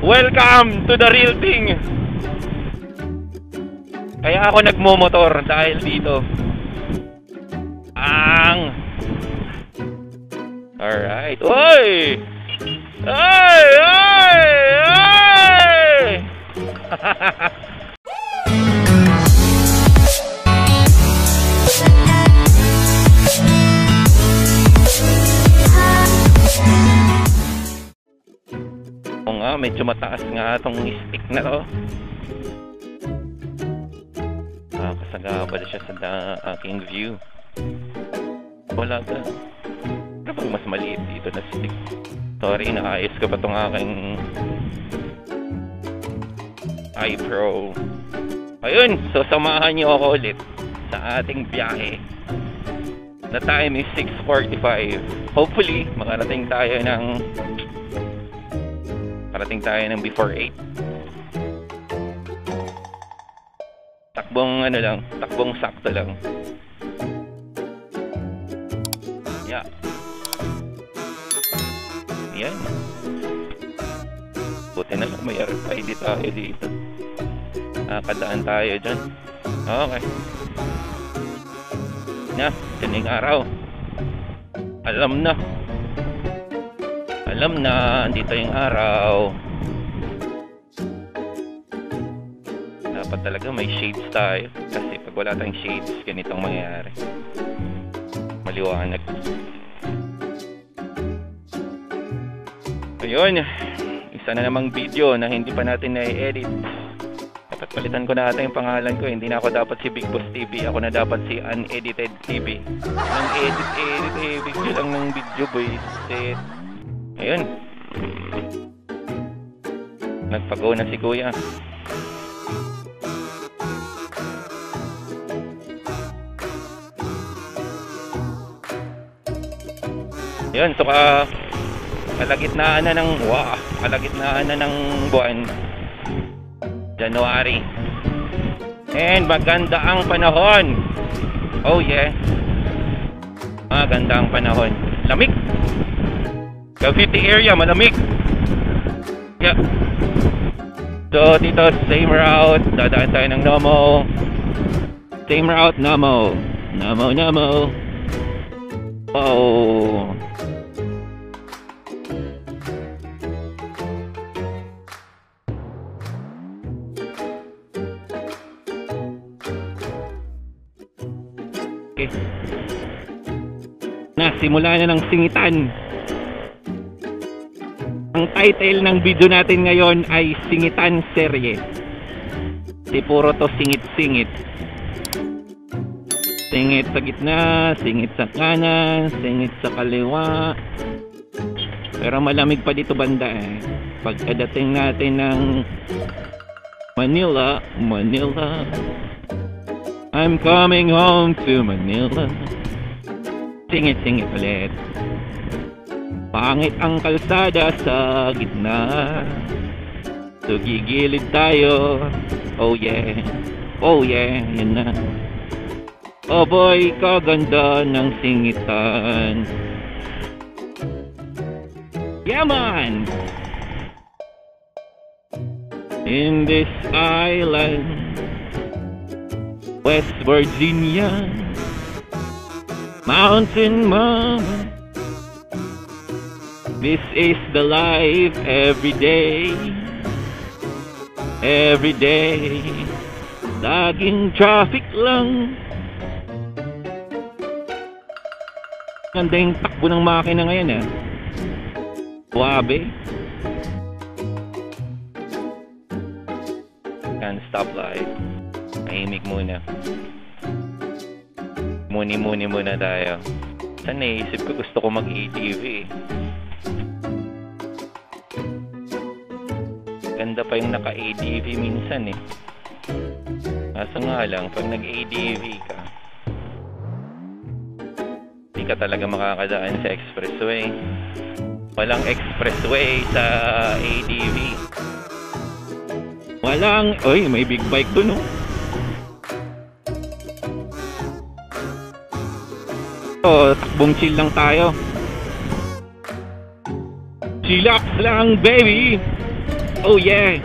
Welcome to the real thing. Kaya ako nagmomotor dahil dito. Alright. Oy! Ay! Ay! Ay! Oo nga, medyo mataas nga itong stick na to. Kasaga pala siya sa aking view. Wala ka. Ano bang mas maliit dito na stick? Sorry, naayos ko pa itong aking iPro. Ayun, so samahan niyo ako ulit sa ating biyahe. The time is 6:45. Hopefully, makarating tayo ng before 8. Takbong ano lang, takbong sakto lang. Yeah. Yan. Buti na lang may RFID tayo dito. Nakakadaan tayo dyan. Okay. Na, kaning araw. Alam na, andito yung araw. Dapat talaga may shades tayo. Kasi pag wala tayong shades, ganitong mangyayari. Maliwanag. Ayun, isa na namang video na hindi pa natin na-edit. Dapat palitan ko na ata yung pangalan ko. Hindi na ako dapat si Big Boss TV. Ako na dapat si Unedited TV. Nang edit, video lang ng video, boys. Ayun. Nagpag-go na si Kuya. Ayun, so kalagitnaan na ng buwan. January. And maganda ang panahon. Oh yeah. Maganda ang panahon. Lamig. Cavite area, malamig. Yeah. So dito, same route. Dadaan tayo ng Nomo. Same route, Nomo. Nomo. Oh. Okay. Simula na ng singitan. Ang title ng video natin ngayon ay Singitan Serye. Puro to singit-singit. Singit sa gitna, singit sa kanan, singit sa kaliwa. Pero malamig pa dito banda eh. Pagkadating natin ng Manila, I'm coming home to Manila. Singit-singit ulit. Pangit ang kalsada sa gitna. So gigilid tayo. Oh yeah, yan na. Oh boy, kaganda ng singitan. Yeah man! In this island, West Virginia, Mountain Mama, this is the life every day. Laging traffic lang. Ganda yung takbo ng makina ngayon eh. Wabe. Can stop light. Tahimik muna. Muni muna tayo. Saan naisip ko gusto ko mag-ATV eh. Ganda pa yung naka-ADV minsan eh. Kaso nga lang, pag nag-ADV ka, hindi ka talaga makakadaan sa expressway. Walang expressway sa ADV. Oy, may big bike dun oh. Oh, takbong chill lang tayo. Chillax lang, baby. Oh yeah!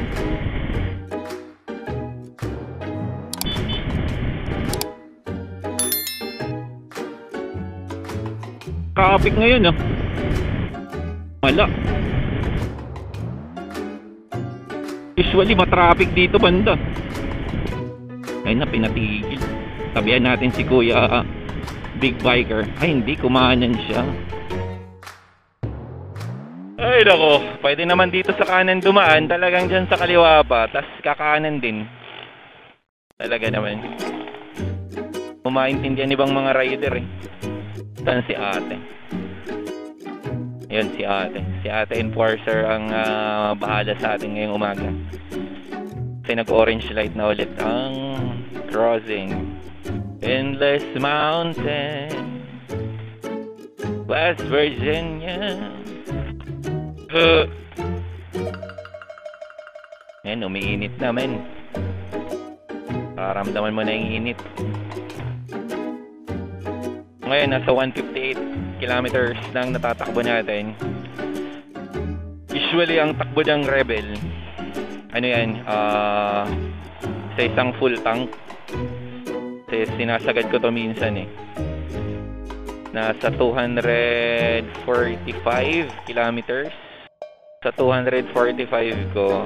Traffic ngayon, oh. Wala. Usually matraffic dito banda. Ayun na, pinatigil. Tabihan natin si Kuya Big Biker. Ay, hindi, kumanan siya. Ay, nako. Pwede naman dito sa kanan dumaan. Talagang dyan sa kaliwa pa. Tas kakanan din. Talaga naman. Umaintindihan ibang mga rider eh. Saan si ate? Yun si ate. Si ate enforcer ang bahala sa atin ngayong umaga. Kasi nag-orange light na ulit ang crossing. Endless Mountain, West Virginia. Yan, umiinit naman. Paramdaman mo na yung init. Ngayon, nasa 158 kilometers nang natatakbo natin. Usually, ang takbo ng Rebel, ano yan, sa isang full tank. Kasi sinasagad ko to minsan eh. Nasa 245 kilometers. Sa 245 ko,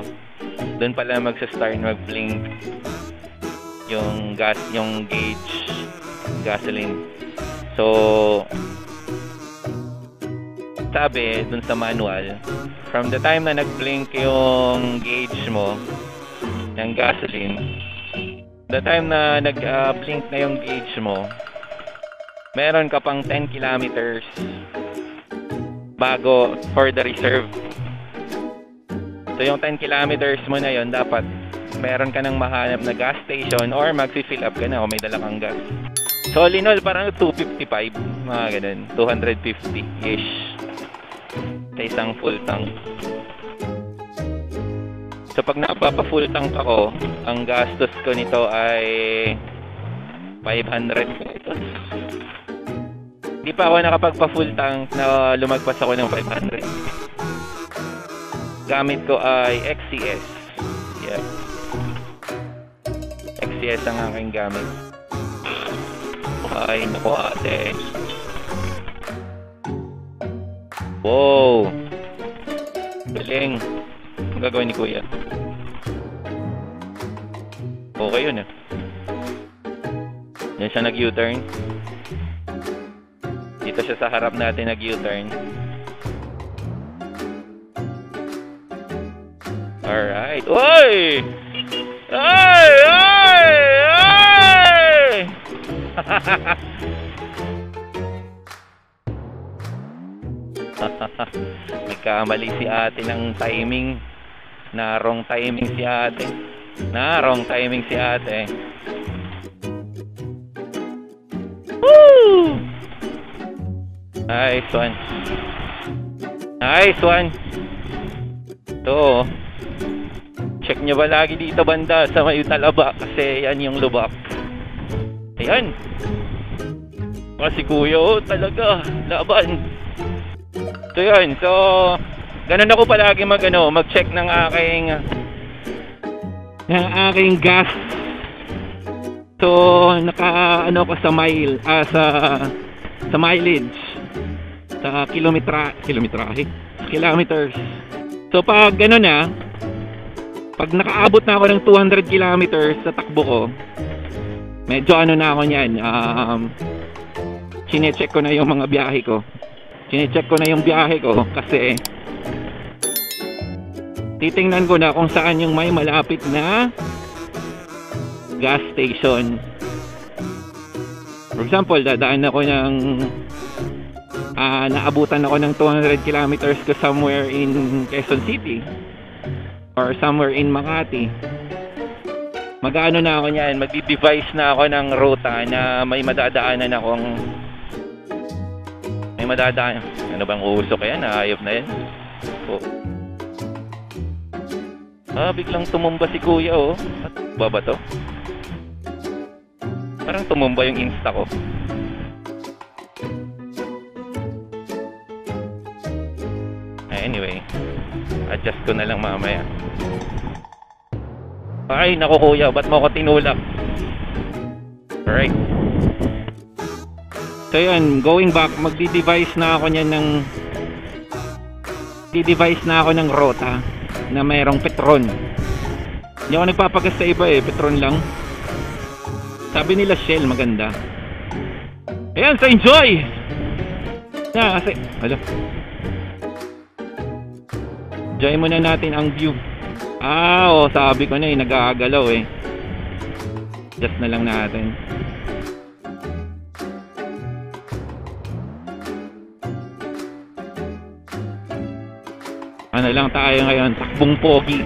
doon pala magsa-start mag-blink yung gas, yung gauge, gasoline. So, sabi dun sa manual, from the time na nag-blink yung gauge mo ng gasoline, the time na nag-blink na yung gauge mo, meron ka pang 10 kilometers bago for the reserve. So yung 10 kilometers mo na yon, dapat meron ka nang mahanap na gas station or mag-fill up ka na o may dala kang gas. So all in all, parang 255, mga ganun, 250-ish sa isang full tank. So pag napapa-full tank ako, ang gastos ko nito ay 500 pesos. Hindi pa ako nakapagpa-full tank na lumagpas ako ng 500. Gamit ko ay XCS. Yeah. XCS ang aking gamit. Ay, naku ate. Wow! Galing. Ang gagawin ni Kuya. Okay yun ah. Yan siya nag-U-turn. Dito siya sa harap natin nag-U-turn. Alright. Oy! Ay! Ay! Ay! Nagkamali si ate ng timing. Wrong timing si ate. Wrong timing si ate. Woo! Nice one. Nice one. So, check nyo ba lagi dito banda sa may talaba kasi yan yung lubak. Ayan. Kasi Kuya, oh, talaga, laban. So yun, so ganun ako palagi mag-check ng aking gas. So naka ko sa sa mileage, sa kilometers. So pag gano'n na, pag nakaabot na ako ng 200 kilometers sa takbo ko, medyo na ako niyan, chine-check ko na yung mga biyahe ko. Chine-check ko na yung biyahe ko kasi titingnan ko na kung saan yung may malapit na gas station. For example, dadaan ako ng naabutan ako ng 200 kilometers ko somewhere in Quezon City or somewhere in Makati. Mag-ano na ako niyan, magdi-devise na ako ng ruta na may madadaanan akong ano bang uso kaya, naayop na yan. Oh. Biglang tumumba si Kuya, oh. At ba to? Parang tumumba yung Insta ko. Anyway, Adjust ko na lang mamaya. Ay, naku kuya, ba't mo ko tinulak? Alright. So yun, going back, magdi-device na ako niyan ng rota na mayroong Petron. Hindi ako nagpapagas sa iba eh, Petron lang. Sabi nila Shell maganda. Ayan, sa enjoy! Na, kasi, hala. Enjoy muna natin ang view. Oh, sabi ko na eh, nag-aagalaw eh. Just na lang natin. Ano lang tayo ngayon, takbong pogi.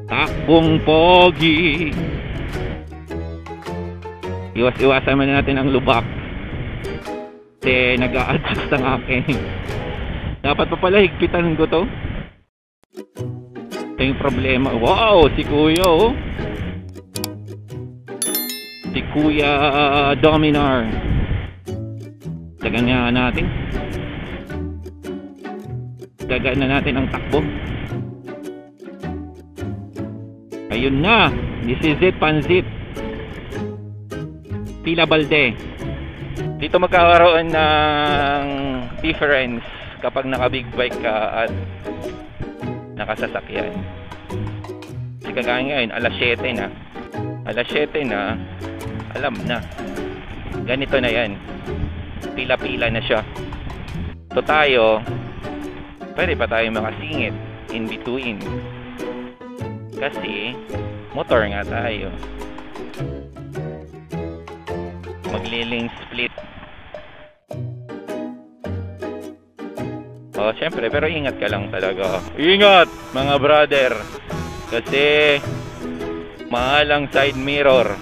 Takbong pogi. Iwas-iwasan muna natin ang lubak. Kasi nag-a-adjust ang akin. Dapat pa pala higpitan ko to. Ito yung problema. Wow, si Kuya oh. Si Kuya Dominar. Tagan nga natin. Gagaan na natin ang takbo. Ayun na. This is it, panzit. Pila balde. Dito magkakaroon ng difference kapag naka big bike ka at nakasasakyan. Kasi kagaya ngayon, alas 7 na. Alas 7 na, alam na. Ganito na yan. Pila-pila na siya. So tayo, pwede pa tayo makasingit in between. Kasi, motor nga tayo. Magliling split. Oh, syempre, pero ingat ka lang talaga. Ingat, mga brother. Kasi, mahal ang side mirror.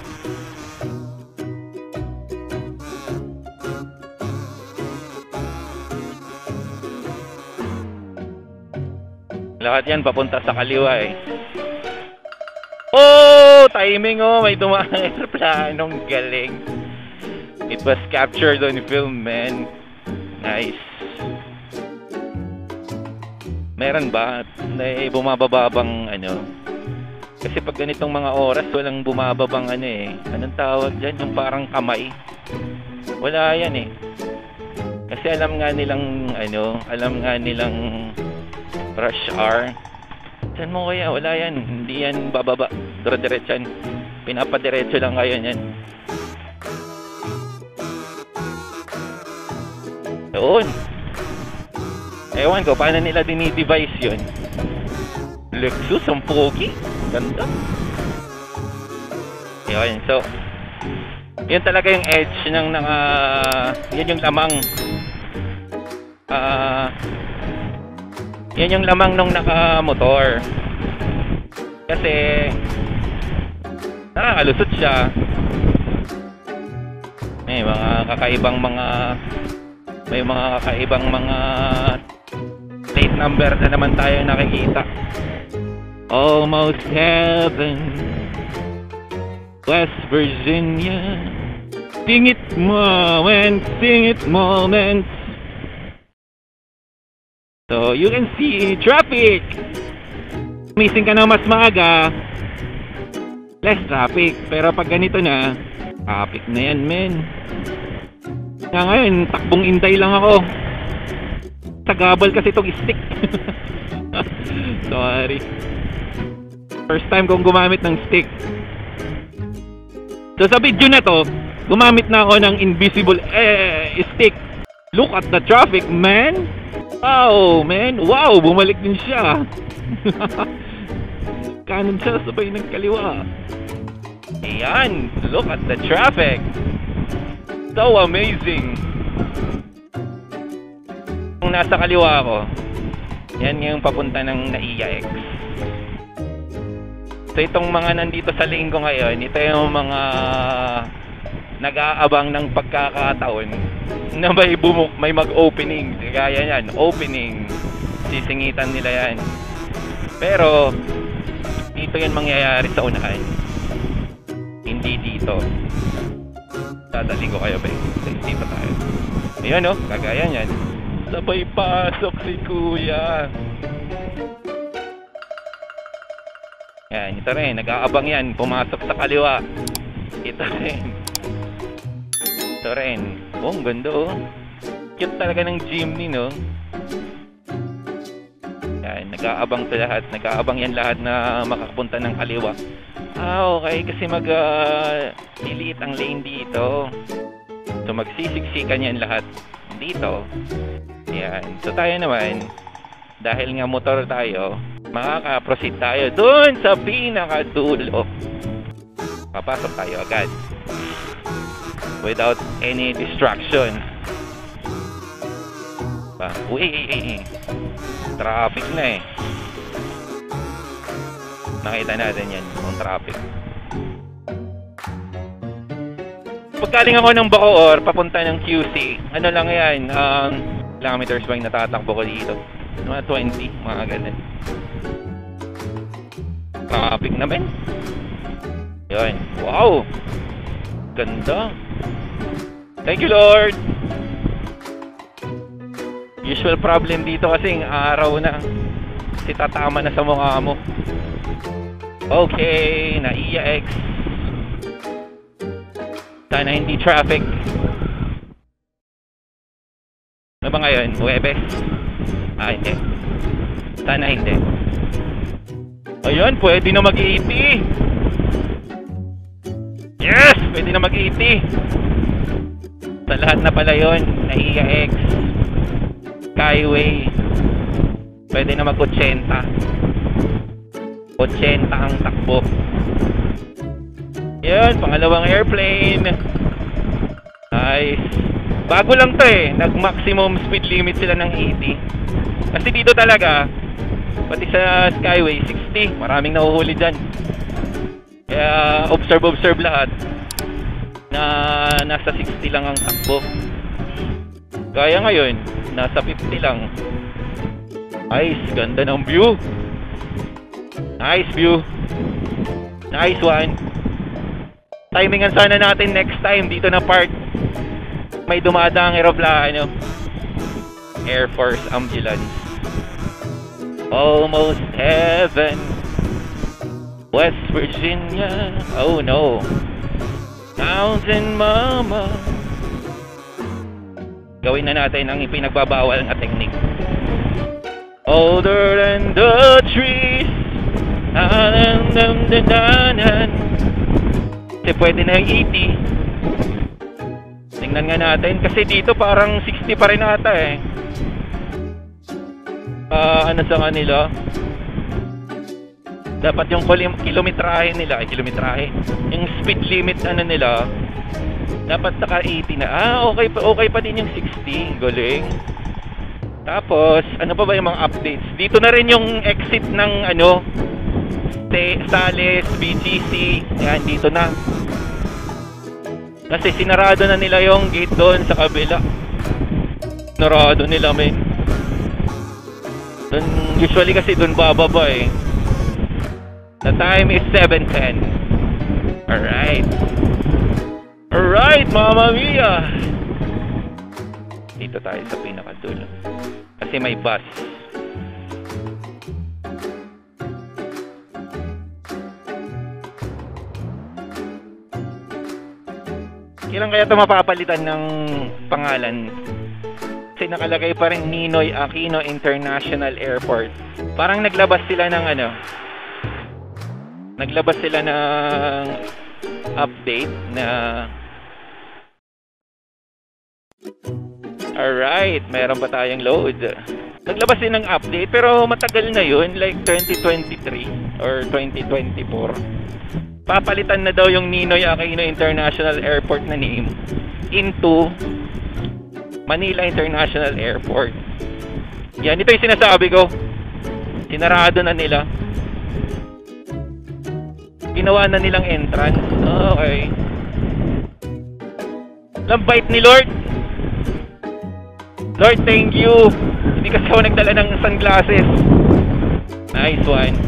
Lahat yan papunta sa kaliwa eh. Oh, timing oh, may dumaan aeroplanong galing. It was captured on film, man. Nice. Meron ba na bumababang ano? Kasi pag ganitong mga oras walang bumababang ano eh. Anong tawag dyan? Yung parang kamay. Wala yan eh. Kasi alam nga nilang ano, alam nga nilang rush hour. Saan mo kaya? Wala yan. Hindi yan bababa. Dire-diretso yan. Pinapadiretso lang kayo yan. Doon. Ewan ko, paano nila dini-device yun? Lexus, ang pogi. Ganda. Yun, so yun talaga yung edge ng yun yung lamang yan yung lamang nung naka-motor. Kasi nakakalusot siya. May mga kakaibang plate number na naman tayo nakikita. Almost heaven, West Virginia. Sing it moments. So you can see traffic. Missing ka na mas maaga, less traffic. Pero pag ganito na, traffic na yan, men. Kaya ngayon, takbong inday lang ako. Sagabal kasi itong stick. Sorry. First time kong gumamit ng stick. So sa video na to, gumamit na ako ng invisible stick. Look at the traffic, man. Wow, man. Wow, bumalik din siya. Kanan siya, sabay ng kaliwa. Ayan, look at the traffic. So amazing. Kung nasa kaliwa ko, yan yung papunta ng NAIA X. So itong mga nandito sa lane ko ngayon, ito yung mga nag-aabang ng pagkakataon na may mag-opening. Kaya yan, opening. Sisingitan nila yan. Pero dito yan mangyayari sa unahan. Hindi dito. Dadali ko kayo ba? Hindi pa tayo. Ayan o, kagaya yan. Sabay pasok si Kuya. Yan, ito rin. Nag-aabang yan. Pumasok sa kaliwa. Ito rin. Ito rin. Oh, ang ganda oh. Cute talaga ng Jimny, no? Yan, nag-aabang sa lahat. Nag-aabang yan lahat na makapunta ng kaliwa. Ah, okay. Kasi liliit ang lane dito. So, magsisiksikan yan lahat dito. Yan. So, tayo naman, dahil nga motor tayo, makaka-proceed tayo dun sa pinakadulo. Papasok tayo agad. Without any distraction. Uy. Traffic na eh. Nakita natin yan, yung traffic. Pagkaling ako ng Bacoor, papunta ng QC, ano lang yan, kilometers ba yung natatakbo ko dito? Mga 20, mga ganun. Traffic naman. Yun. Wow! Ganda. Thank you, Lord! Usual problem dito kasing araw na. Kasi tatama na sa mukha mo. Okay, na-EX. Sana hindi traffic. Ano ba ngayon? Huwebes? Hindi. Sana hindi. Ayun, pwede na mag-80. Yes! Pwede na mag-80. Sa lahat na pala yun, na-EX. Skyway. Pwede na mag-80. 80 ang takbo. Yan, pangalawang airplane. Nice. Bago lang to eh. Nag-maximum speed limit sila ng 80. Kasi dito talaga, pati sa Skyway, 60. Maraming nahuhuli dyan. Kaya observe lahat na nasa 60 lang ang takbo. Kaya ngayon, nasa 50 lang. Nice, ganda ng view. Nice view. Nice one. Timingan sana natin next time dito na part. May dumadaang aeroplano. Air Force Ambulance. Almost heaven. West Virginia. Oh no. Mountain Mama. Gawin na natin ang ipinagbabawal na technique. Older than the trees. Kasi pwede na yung 80. Tingnan nga natin. Kasi dito parang 60 pa rin ata eh. Ano sa kanila? Dapat yung kilometrahe nila. Yung speed limit nila. Dapat naka 80 na. Okay pa din yung 60. Galing. Tapos, ano pa ba yung mga updates? Dito na rin yung exit ng Sales, BGC. Yan, dito na. Kasi sinarado na nila yung gate doon sa kabila. Sinarado nila, men. Usually kasi doon bababa eh. The time is 7:10. Alright, Mamma Mia! Dito tayo sa pinakadulo. Kasi may bus. Kailan kaya ito mapapalitan ng pangalan? Kasi nakalagay pa rin Ninoy Aquino International Airport. Parang naglabas sila ng update na alright, meron pa tayong load. Naglabas din ng update pero matagal na yun, like 2023 or 2024. Papalitan na daw yung Ninoy Aquino International Airport na name into Manila International Airport. Yan, ito yung sinasabi ko. Sinarado na nila. Ginawa na nilang entrance. Okay. Lambait ni Lord. Lord, thank you. Hindi kasi ako nagdala ng sunglasses. Nice one.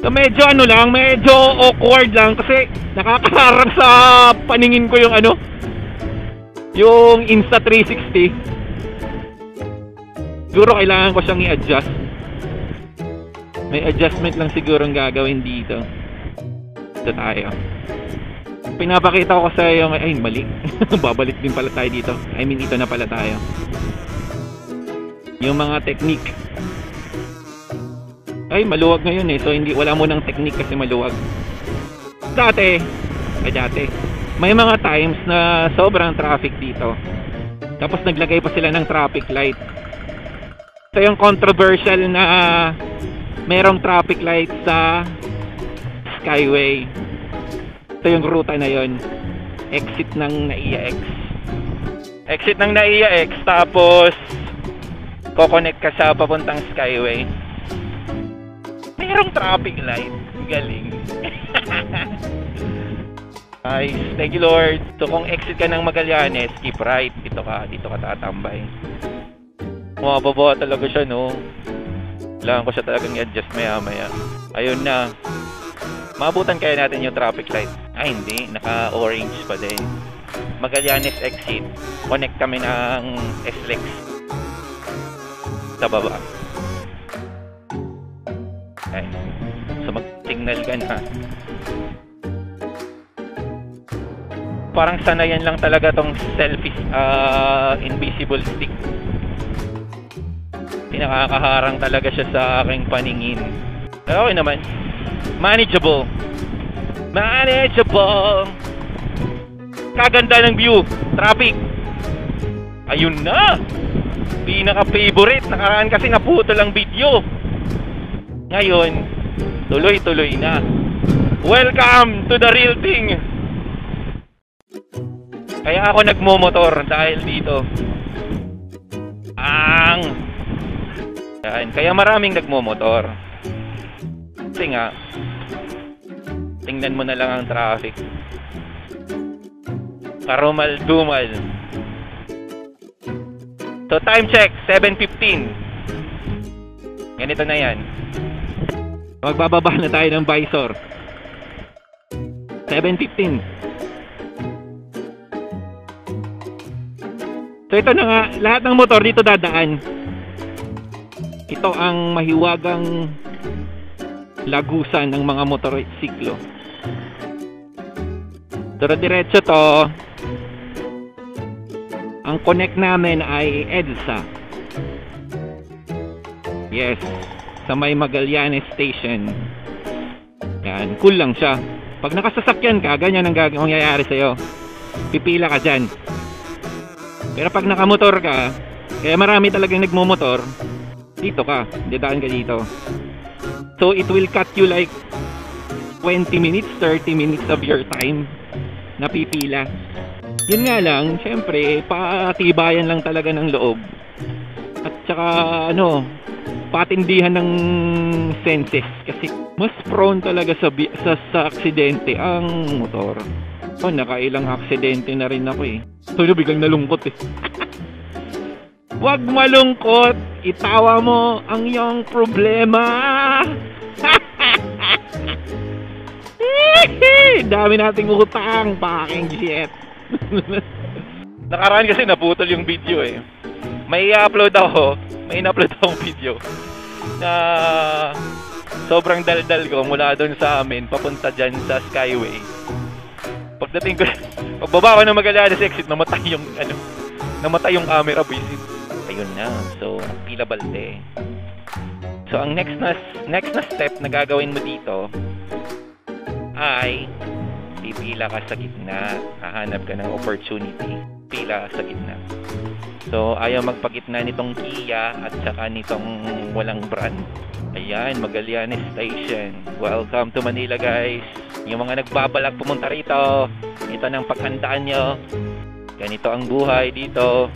So medyo medyo awkward lang kasi nakakaharap sa paningin ko yung yung Insta360. Siguro kailangan ko siyang i-adjust. May adjustment lang sigurong gagawin dito. Ito tayo. Pinapakita ko sa iyo, ay mali. Babalik din pala tayo dito. I mean, ito na pala tayo. Yung mga technique. Ay, maluwag ngayon eh. So, wala mo ng technique kasi maluwag. Dati, may mga times na sobrang traffic dito. Tapos naglagay pa sila ng traffic light. Ito yung controversial na merong traffic light sa Skyway. Ito yung ruta na yon. Exit ng NAIA X. Exit ng NAIA X, tapos ko-connect ka sa papuntang Skyway. Merong traffic light. Galing. Nice. Thank you, Lord. So kung exit ka ng Magallanes, keep right. Dito ka tatambay. Mababa talaga siya, no? Kailangan ko siya talagang i-adjust maya. Ayun na. Maabutan kaya natin yung traffic light. Ay, hindi. Naka-orange pa din. Magallanes exit. Connect kami ng SLEX. Sa baba. Ay. So mag-signal ka na. Parang sanayan lang talaga tong selfie invisible stick. Pinakakaharang talaga siya sa aking paningin. Pero okay naman. Manageable. Kaganda ng view. Traffic. Ayun na. Pinaka-favorite. Nakaraan kasi naputol ang video. Ngayon, tuloy-tuloy na. Welcome to the real thing. Kaya ako nagmomotor dahil dito. Yan. Kaya maraming nagmomotor. Kasi nga, tingnan mo na lang ang traffic. Karumal-dumal. So time check, 7:15. Ganito na yan. Magbababa na tayo ng visor. 7:15. So ito na nga, lahat ng motor dito dadaan. Ito ang mahiwagang lagusan ng mga motorsiklo. Diretso to. Ang connect namin ay EDSA. Yes, sa may Magallanes Station. Yan, cool lang siya. Pag nakasasakyan ka, ganyan ang mangyayari sa'yo. Pipila ka dyan. Pero pag nakamotor ka, kaya marami talagang nagmumotor, dito ka, dadaan ka dito. So it will cut you like 20 minutes, 30 minutes of your time na pipila. Yun nga lang, syempre, patibayan lang talaga ng loob. At saka, patindihan ng senses. Kasi mas prone talaga sa aksidente ang motor. Nakailang aksidente na rin ako eh. So, biglang nalungkot eh. Huwag malungkot, itawa mo ang iyong problema. Dami nating utang, paking shit. Nakaraan kasi naputol yung video eh. May i-upload akong video na sobrang daldal ko mula doon sa amin papunta dyan sa Skyway. Pagdating ko, pagbaba ko ng Magallanes exit, namatay yung camera visit. Ayun na, so pila balde. So ang next na step na gagawin mo dito ay pipila ka sa gitna, hahanap ka ng opportunity, pila sa gitna. So ayaw magpagitna nitong Kia at saka nitong walang brand. Ayan, Magallanes Station. Welcome to Manila, guys. Yung mga nagbabalak pumunta rito, ito ng paghandaan nyo. Ganito ang buhay dito.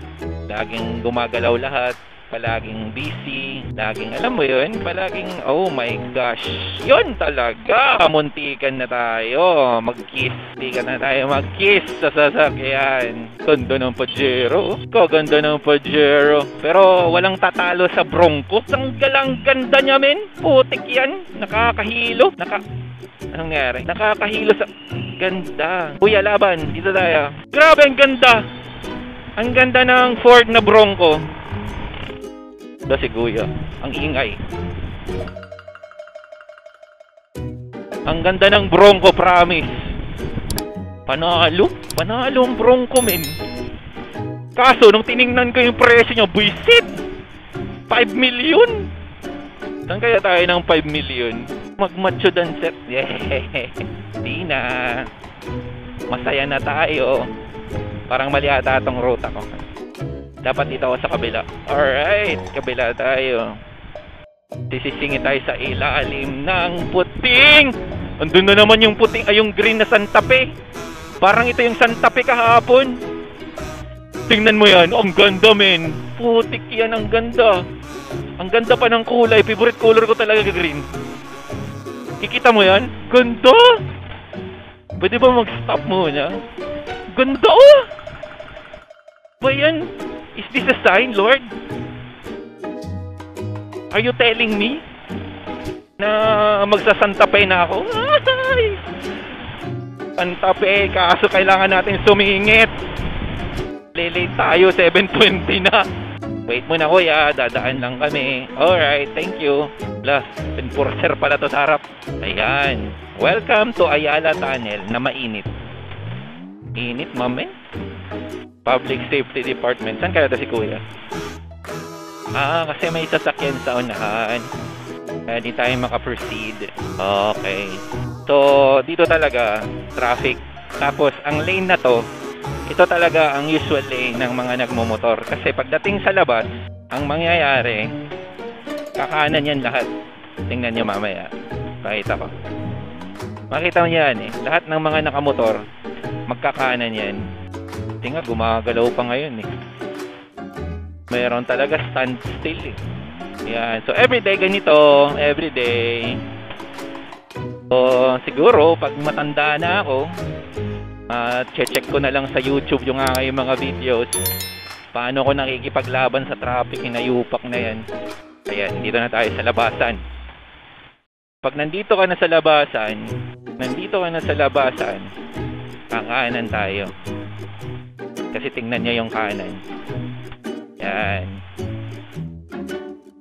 Laging gumagalaw lahat. Palaging busy. Laging, alam mo yun, palaging, oh my gosh. Yun talaga. Muntikan na tayo. Mag-kiss. Di ka na tayo mag-kiss sa sasakyan. Ganda ng Pajero. Kaganda ng Pajero. Pero walang tatalo sa Bronco. Ang galang ganda niya, men. Putik yan. Nakakahilo. Anong nangyari? Nakakahilo sa... Ganda. Kuya, laban. Dito tayo. Grabe, ang ganda. Ang ganda ng Ford na Bronco. Ito si Kuya. Ang ingay. Ang ganda ng Bronco, promise. Panalo ang Bronco, men. Kaso, nung tiningnan ko yung presyo niya, buisit! 5 million? Saan kaya tayo ng 5 million? Mag-macho dan set. Yeah. Di na. Masaya na tayo. Parang mali ata itong ruta ko. Dapat dito ako sa kabila. Alright, kabila tayo. Sisisingit tayo sa ilalim ng puting. Andun na naman yung puting, ay yung green na Santa Fe. Parang ito yung Santa Fe kahapon. Tingnan mo yan, ang ganda, men. Putik yan, ang ganda. Ang ganda pa ng kulay, favorite color ko talaga green. Kikita mo yan? Ganda. Pwede ba mag-stop muna? Ganda, oh. Ba yan? Is this a sign, Lord? Are you telling me na magsa-Santa Fe na ako? Ay! Santa Fe, kaso kailangan natin sumingit. Late tayo, 7:20 na. Wait muna, kuya, dadaan lang kami. Alright, thank you. Plus, enforcer pala to sa harap. Ayan. Welcome to Ayala Tunnel na mainit. Init, mame? Public Safety Department. Saan kaya to si kuya? Kasi may sasakyan sa unahan. Kaya di tayo makaproceed. Okay. So, dito talaga, traffic. Tapos, ang lane na to, ito talaga ang usual lane ng mga nagmumotor. Kasi pagdating sa labas, ang mangyayari, kakanan yan lahat. Tingnan nyo mamaya. Pakita ko. Makita mo yan eh. Lahat ng mga nakamotor, magkakanan yan. Tingnan, gumagalaw pa ngayon eh. Mayroon talaga standstill eh. Yan. So, everyday ganito. Everyday. So, siguro, pag matanda na ako, check ko na lang sa YouTube yung aking mga videos. Paano ko nakikipaglaban sa traffic, hinayupak na yan. Ayan, dito na tayo sa labasan. Pag nandito ka na sa labasan, kakanan tayo. Kasi tingnan niya yung kanan. Yan.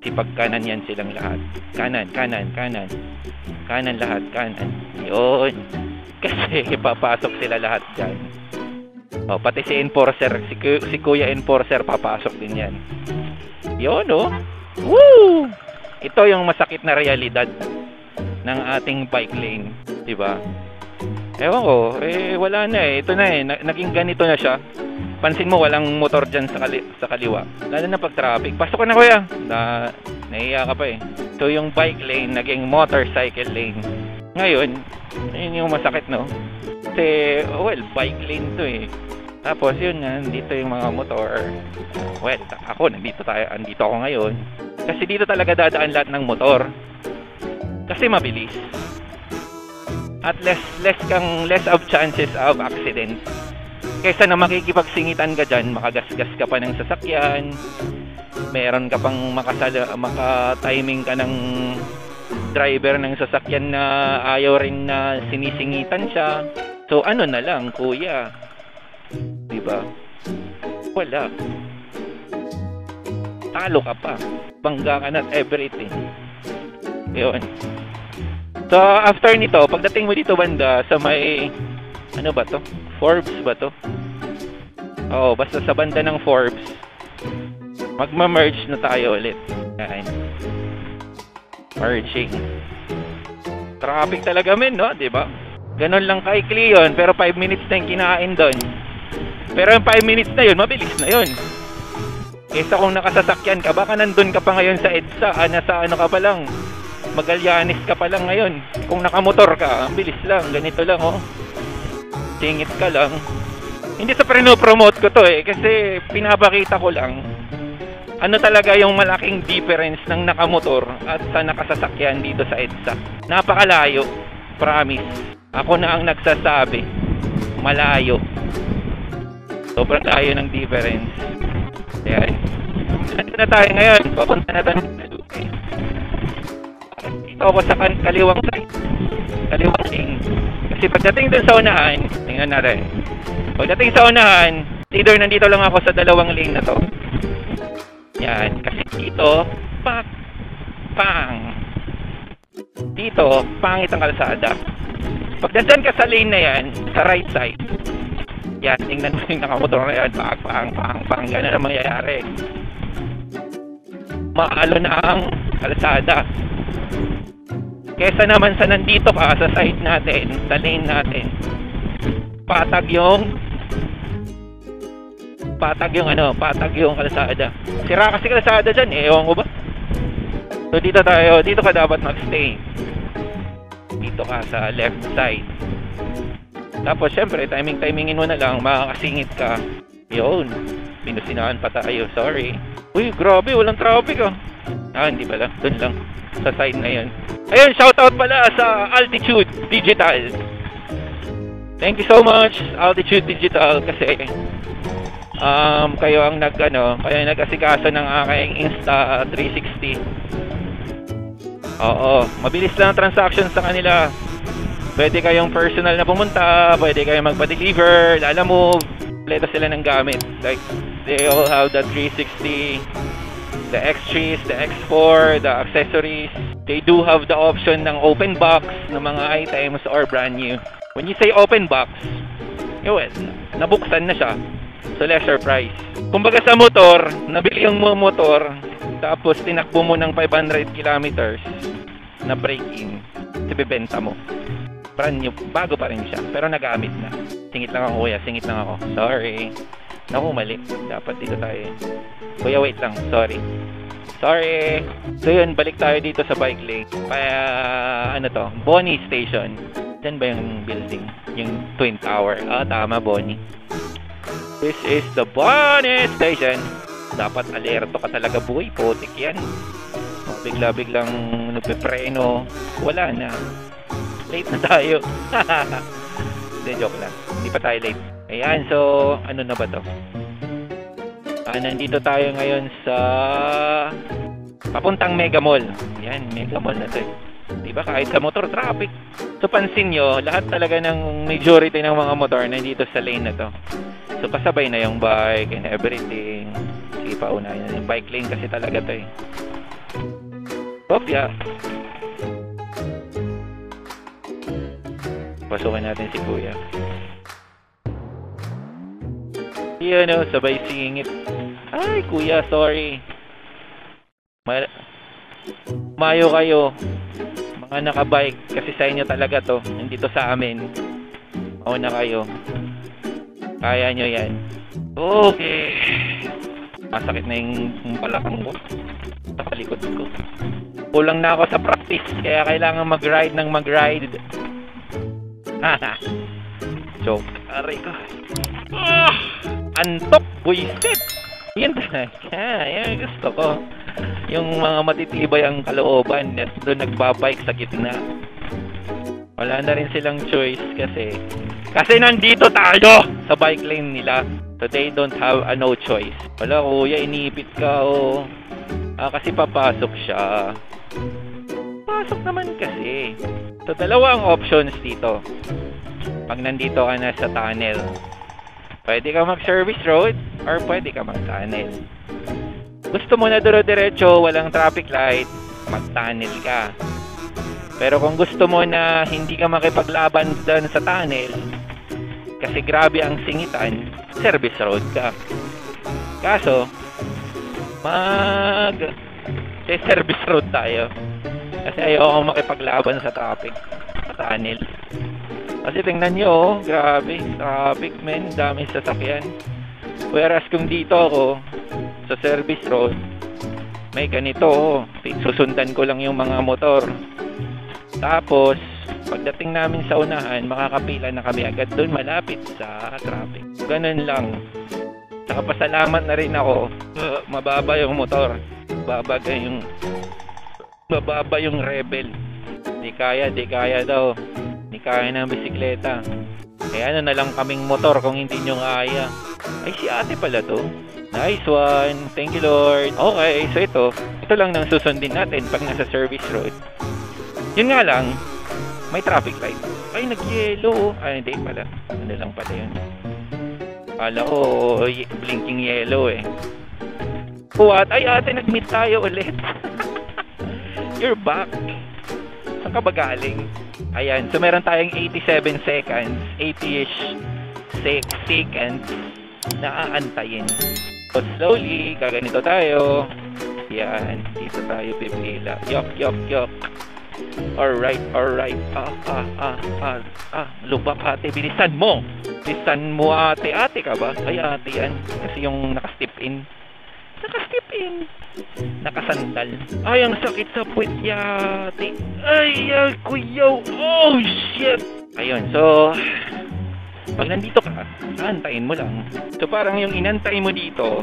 Sipag kanan yan silang lahat. Kanan. Kanan lahat, kanan. Yun. Kasi papasok sila lahat dyan. O, pati si enforcer, si Kuya Enforcer, papasok din yan. Yun, oh. Woo! Ito yung masakit na realidad ng ating bike lane. Diba? Ewan ko, wala na eh. Ito na eh, naging ganito na siya. Pansin mo, walang motor dyan sa kaliwa. Lalo na pag traffic. Pasok ka na, kuya. Nahiya ka pa eh. So, yung bike lane, naging motorcycle lane. Ngayon, yun yung masakit, no? Kasi, well, bike lane to eh. Tapos, yun nga, dito yung mga motor. Well, andito ako ngayon. Kasi dito talaga dadaan lahat ng motor. Kasi mabilis. At less of chances of accident. Kaysa na makikipagsingitan ka dyan, makagasgas ka pa ng sasakyan, meron ka pang maka-timing ka ng driver ng sasakyan na ayaw rin na sinisingitan siya. So, ano na lang, kuya? Diba? Wala. Talo ka pa. Bangga ka na at everything. Yun. So, after nito, pagdating mo dito banda, sa may, ano ba to? Forbes ba to? Oo, basta sa banda ng Forbes, magma-merge na tayo ulit. Yan. Merging. Traffic talaga, men, no? Diba? Ganon lang kaikli yun, pero 5 minutes na yung kinain doon. Pero yung 5 minutes na yun, mabilis na yun. Kesa kung nakasasakyan ka, baka nandun ka pa ngayon sa EDSA, nasa ano ka pa lang, Magallanes ka pa lang ngayon. Kung nakamotor ka, ang bilis lang, ganito lang, oh. Singit ka lang. Hindi sa promote ko to eh, kasi pinapakita ko lang ano talaga yung malaking difference ng nakamotor at sa nakasasakyan dito sa EDSA. Napakalayo, promise. Ako na ang nagsasabi, malayo. Sobrang layo ng difference. Ayan. Nandito na tayo ngayon, papunta na tayo sa Duque. Dito ako sa kaliwang side, kaliwang lane. Kasi pagdating dun sa unahan, tingnan natin. Pagdating sa unahan, either nandito lang ako sa dalawang lane na to. Yan, kasi dito, pang. Dito, pangit ang kalsada. Pag nandyan ka sa lane na yan, sa right side, yan, tingnan mo yung nakamotor na yan, pang, gano'n na mangyayari. Maalo na ang kalsada. Kesa naman sa nandito ka, sa side natin, sa lane natin, patag yung kalsada. Sira kasi kalsada dyan, ewan ko ba? So dito ka dapat magstay. Dito ka sa left side. Tapos syempre, timingin mo na lang, makakasingit ka. Yun, binusinahan pa tayo, sorry. Uy, grabe, walang traffic ah. Hindi pala, dun lang, sa side na yun. Ayun, shoutout pala sa Altitude Digital. Thank you so much, Altitude Digital, kasi kayo ang nag-asikaso ng aking Insta 360. Oo, mabilis lang ang transaction sa kanila. Pwede kayong personal na pumunta, pwede kayong magpa-deliver, lalamove, kompleto sila ng gamit. Like, they all have the 360, the X3s, the X4, the accessories. They do have the option ng open box ng mga items or brand new. When you say open box, well, nabuksan na siya. So, lesser price. Kumbaga sa motor, nabili yung motor, tapos tinakbo mo ng 500 kilometers na break-in, ibebenta mo. Brand new, bago pa rin siya, pero nagamit na. Singit lang ako kuya, singit lang ako. Sorry. Naku, mali. Dapat dito tayo. Kuya, wait lang. Sorry. So yun, balik tayo dito sa bike lane. Kaya, Bonnie Station. Diyan ba yung building? Yung Twin Tower. Tama, Bonnie. This is the Bonnie Station. Dapat alerto ka talaga, boy. Putik yan. Bigla-biglang nagpe-preno. Wala na. Late na tayo. Hindi, joke lang. Hindi pa tayo late. Ayan, so, ano na ba to? Nandito tayo ngayon sa papuntang Mega Mall. Ayan, Mega Mall na to. Diba, kahit sa motor, traffic. So, pansin nyo, lahat talaga ng majority ng mga motor nandito sa lane na to. So, kasabay na yung bike and everything. Sige, pauna yun. Yung bike lane kasi talaga to eh. Kopya. Pasukan natin si Kuya. Yan sabay singit. Ay, Kuya, sorry. Mayo kayo. Mga nakabike. Kasi sa inyo talaga to. Hindi to sa amin. Mauna kayo. Kaya nyo yan. Okay. Masakit na yung balakang ko. Sa palikod ko. Kulang na ako sa practice. Kaya kailangan mag-ride ng mag-ride. Haha. Joke. Aray ko. Antok. Buisit. Yan talaga. Yan gusto ko. Yung mga matitibay ang kalooban at doon nagbabike sa gitna. Wala na rin silang choice kasi nandito tayo sa bike lane nila. So they don't have no choice. Wala, kuya, iniipit ka kasi papasok siya. Pasok naman kasi. So dalawa ang options dito. Pag nandito ka na sa tunnel, pwede ka mag-service road or pwede ka mag-tunnel. Gusto mo na duro-diretso, walang traffic light, mag-tunnel ka. Pero kung gusto mo na hindi ka makipaglaban doon sa tunnel, kasi grabe ang singitan, service road ka. Kaso, service road tayo. Kasi ayoko makipaglaban sa traffic, sa tunnel. Kasi tingnan nyo, grabe, traffic men, daming sasakyan. Whereas kung dito ako, sa service road, may ganito, susundan ko lang yung mga motor. Tapos, pagdating namin sa unahan, makakapila na kami agad doon malapit sa traffic. Ganun lang. Saka pasalamat na rin ako, mababa yung motor. Mababa yung rebel. Di kaya daw. Di kaya ng bisikleta. Kaya ano na lang kaming motor kung hindi nyo kaya. Ay, si ate pala to. Nice one. Thank you, Lord. Okay, so ito lang nang susundin natin pag nasa service road. Yun nga lang, may traffic light. Ay, nag-yellow. Ay, hindi pala. Ano lang pala yun. Kala ko, blinking yellow eh. What? Ay, ate, nag-meet tayo ulit. You're back. Saan ka ba galing? Ayan, so meron tayong 87 seconds, 80-ish seconds na aantayin. So slowly, kaganito tayo. Yan, dito tayo pipila. Yok. Alright. Lubak ate, bilisan mo ate. Ate ka ba? Ay ate yan, kasi yung nakastip in. Nakasandal. Ay, ang sakit sa puwet yate. Ay, kuyaw. Oh, shit. Ayun, so pag nandito ka, antayin mo lang. So parang yung inantay mo dito,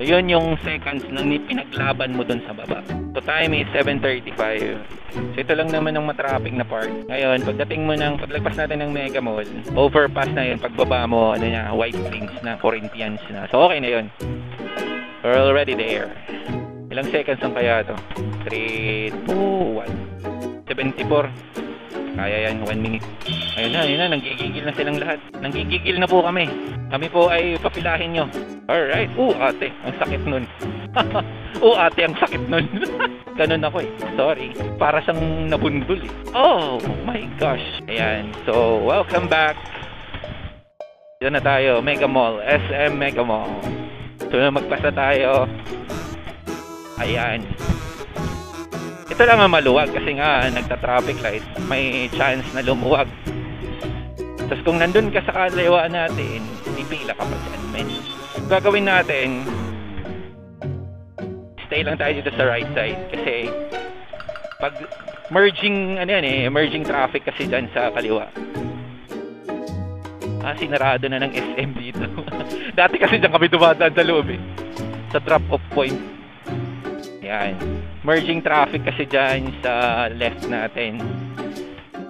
yun yung seconds na pinaglaban mo dun sa baba. So time is 7:35. So ito lang naman ang matraffic na part. Ngayon, paglagpas natin ng Mega Mall, overpass na yun, pagbaba mo, White Plains na, Corinthians na. So okay na yun. We're already there. Ilang seconds lang kaya to? 3, 2, 1. 74. Kaya yan, 1 minute. Ayun na, nanggigigil na silang lahat. Nanggigigil na po kami. Kami po ay papilahin nyo. Alright. Ate, ang sakit nun. Ate, ang sakit nun. Ganun ako eh. Sorry. Para siyang nabundol eh. Oh my gosh. Ayan. So, welcome back. Dito na tayo. Mega Mall. SM Mega Mall. So, magpasa tayo. Ayan. Ito lang ang maluwag kasi nga nagta-traffic light. May chance na lumuwag. Tapos kung nandun ka sa kaliwa natin, pipila ka pa dyan, men. Gagawin natin, stay lang tayo dito sa right side. Kasi pag merging traffic kasi dyan sa kaliwa. Sinarado na ng SM dito. Dati kasi dyan kami dumadaan sa loob eh. Sa drop-off point. Yan. Merging traffic kasi dyan sa left natin.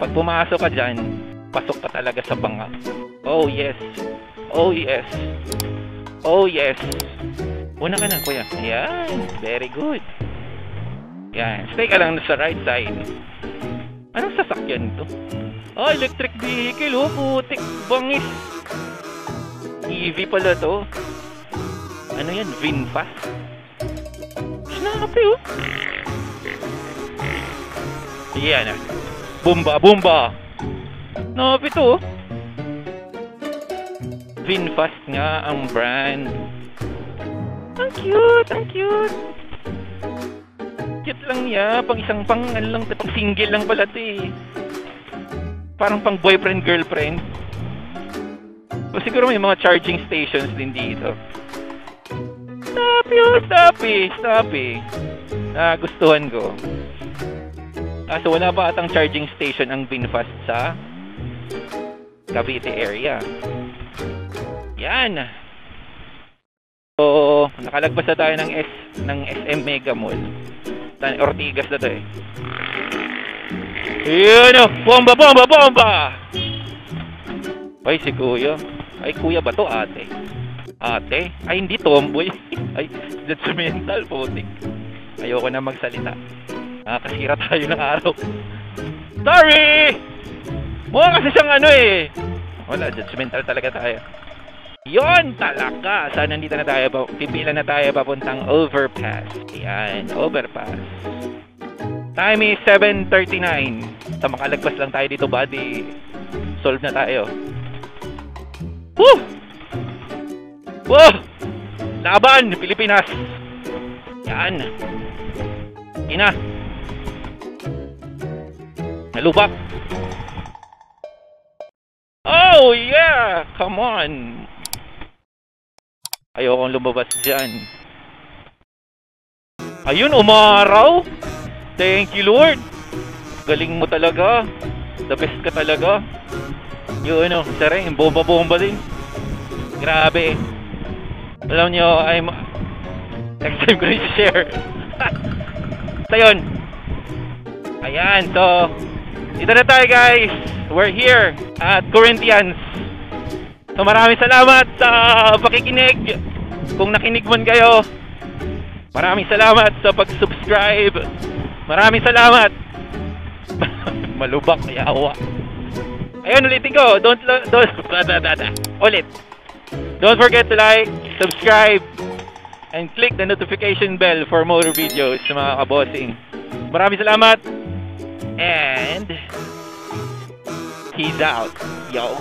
Pag pumasok ka dyan, pasok ka talaga sa banga. Oh yes. Una ka na, kuya. Yan. Very good. Yan. Stay ka lang sa right side. Anong sasakyan to? Electric vehicle. Putik. Bangis. EV pala to. Ano yan? VinFast. Snappy oh. Yan na. Bomba. Snappy to oh. VinFast nga ang brand. Ang cute. Cute lang ya. Pang isang pang single lang pala ito eh. Parang pang boyfriend, girlfriend. O siguro may mga charging stations din dito. Snappy. Gustuhan ko. So wala ba atang charging station ang VinFast sa Cavite area. Yan. So, nakalagpas na tayo ng SM Mega Mall. Ortigas na to eh. Yun o! Bomba! Ay, si kuya. Ay, kuya ba to, ate? Ate? Ay, hindi tomboy. Ay, judgmental, putik. Ayoko na magsalita. Nakakasira tayo ng araw. Sorry! Mukha kasi siyang wala, judgmental talaga tayo. Yon talaga! Sana nandito na tayo. Pipila na tayo papuntang overpass. Ayan, overpass. Time is 7:39. Sa makalagpas lang tayo dito, buddy. Solve na tayo. Woo! Wow! Laban! Pilipinas! Yan! Ina! Nalubak! Oh yeah! Come on! Ayokong lumabas dyan. Ayun, umaraw! Thank you, Lord! Galing mo talaga. The best ka talaga. Yun isa rin, bomba din. Grabe. Alam nyo, next time ko rin share. So yun. Ayan, so dito na tayo guys. We're here at Corinthians. So maraming salamat sa pakikinig. Kung nakinig man kayo, maraming salamat sa pag-subscribe. Maraming salamat. Malubak, yawa. Ayun, ulitin ko. Ulit. Don't forget to like, subscribe, and click the notification bell for more videos, mga kabossing. Maraming salamat. And He's out, yo.